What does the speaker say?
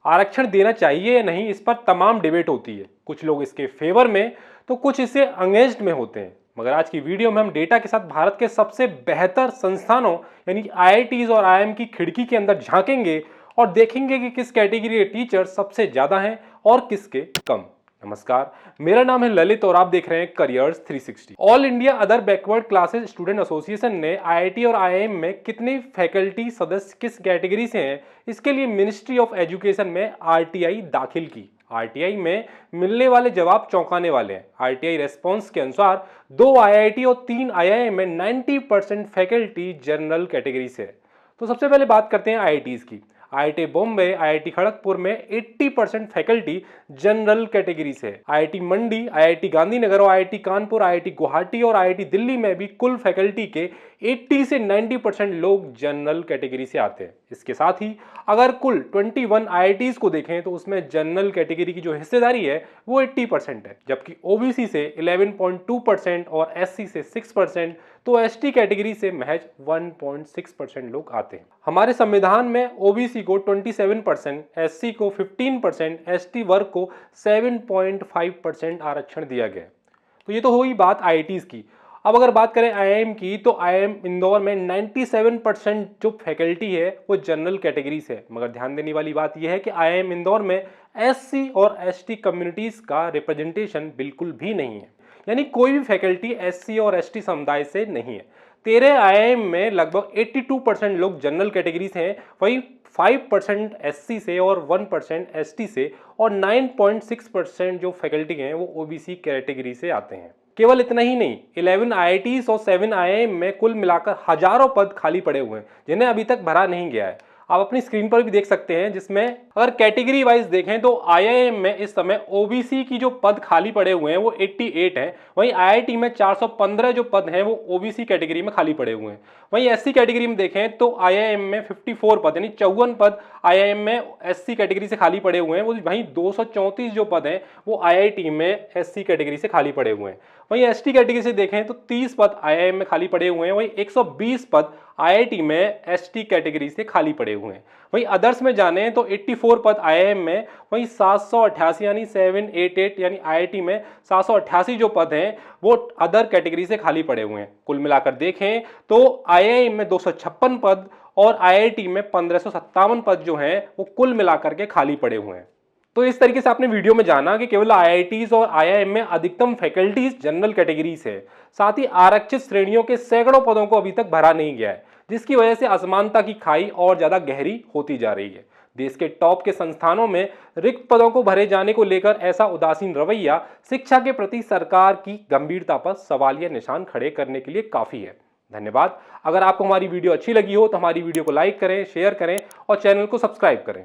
आरक्षण देना चाहिए या नहीं, इस पर तमाम डिबेट होती है। कुछ लोग इसके फेवर में तो कुछ इससे अगेंस्ट में होते हैं। मगर आज की वीडियो में हम डेटा के साथ भारत के सबसे बेहतर संस्थानों यानी कि आईआईटीज और आईआईएम की खिड़की के अंदर झांकेंगे और देखेंगे कि किस कैटेगरी के टीचर सबसे ज्यादा हैं और किसके कम। नमस्कार, मेरा नाम है ललित और आप देख रहे हैं careers 360। All India other backward classes student association ने आईआईटी और आईआईएम में कितने फैकल्टी सदस्य किस कैटेगरी से हैं, इसके लिए मिनिस्ट्री ऑफ एजुकेशन में आरटीआई दाखिल की। आरटीआई में मिलने वाले जवाब चौंकाने वाले हैं। आरटीआई रेस्पॉन्स के अनुसार 2 आईआईटी और 3 आईआईएम में 90% फैकल्टी जनरल कैटेगरी से है। तो सबसे पहले बात करते हैं आईआईटीज की। आईआईटी बॉम्बे, आईआईटी खड़गपुर में 80% फैकल्टी जनरल कैटेगरी से है। आईआईटी मंडी, आईआईटी गांधीनगर और आईआईटी कानपुर, आईआईटी गुवाहाटी और आईआईटी दिल्ली में भी कुल फैकल्टी के 80 से 90% लोग जनरल कैटेगरी से आते हैं। इसके साथ ही अगर कुल 21 आईआईटीज को देखें तो उसमें जनरल कैटेगरी की जो हिस्सेदारी है वो 80% है, जबकि ओबीसी से 11.2% और एससी से 6%, तो एसटी कैटेगरी से महज 1.6% लोग आते हैं। हमारे संविधान में ओबीसी को 27%, एससी को 15%, एसटी वर्ग को 7.5% आरक्षण दिया गया। तो ये तो हुई बात आईआईटीज की। अब अगर बात करें आईआईएम की, तो आईआईएम इंदौर में 97% जो फैकल्टी है वो जनरल कैटेगरी से है। मगर ध्यान देने वाली बात यह है कि आईआईएम इंदौर में एससी और एसटी कम्युनिटीज का रिप्रेजेंटेशन बिल्कुल भी नहीं है, यानी कोई भी फैकल्टी एससी और एसटी समुदाय से नहीं है। 13 आईआईएम में लगभग 82% लोग जनरल कैटेगरी से हैं, वहीं 5% एससी से और 1% एसटी से और 9.6% जो फैकल्टी हैं वो ओबीसी कैटेगरी से आते हैं। केवल इतना ही नहीं, 11 आईआईटीज और 7 आईआईएम में कुल मिलाकर हजारों पद खाली पड़े हुए हैं जिन्हें अभी तक भरा नहीं गया है। आप अपनी स्क्रीन पर भी देख सकते हैं, जिसमें अगर कैटेगरी वाइज देखें तो आईआईएम में इस समय ओबीसी की जो पद खाली पड़े हुए हैं वो 88 हैं, वहीं आईआईटी में 415 जो पद हैं वो ओबीसी कैटेगरी में खाली पड़े हुए हैं। वहीं एससी कैटेगरी में देखें तो आईआईएम में 54 पद यानी 54 पद आईआईएम में एससी कैटेगरी से खाली पड़े हुए हैं, वहीं 234 जो पद हैं वो आईआईटी में एससी कैटेगरी से खाली पड़े हुए हैं। वहीं एसटी कैटेगरी से देखें तो 30 पद आईआईएम में खाली पड़े हुए हैं, वहीं 120 पद आईआईटी में एसटी कैटेगरी से खाली पड़े हुए हैं। वहीं अदर्स में जाने तो 84 पद आईआईएम में, वहीं 788 यानी 788 यानी आईआईटी में 788 जो पद हैं वो अदर कैटेगरी से खाली पड़े हुए हैं। कुल मिलाकर देखें तो आईआईएम में 256 पद और आईआईटी में 1557 पद जो हैं वो कुल मिलाकर के खाली पड़े हुए हैं। तो इस तरीके से आपने वीडियो में जाना कि केवल आईआईटीज और आईआईएम में अधिकतम फैकल्टीज जनरल कैटेगरी से है, साथ ही आरक्षित श्रेणियों के सैकड़ों पदों को अभी तक भरा नहीं गया है, जिसकी वजह से असमानता की खाई और ज्यादा गहरी होती जा रही है। देश के टॉप के संस्थानों में रिक्त पदों को भरे जाने को लेकर ऐसा उदासीन रवैया शिक्षा के प्रति सरकार की गंभीरता पर सवालिया निशान खड़े करने के लिए काफी है। धन्यवाद। अगर आपको हमारी वीडियो अच्छी लगी हो तो हमारी वीडियो को लाइक करें, शेयर करें और चैनल को सब्सक्राइब करें।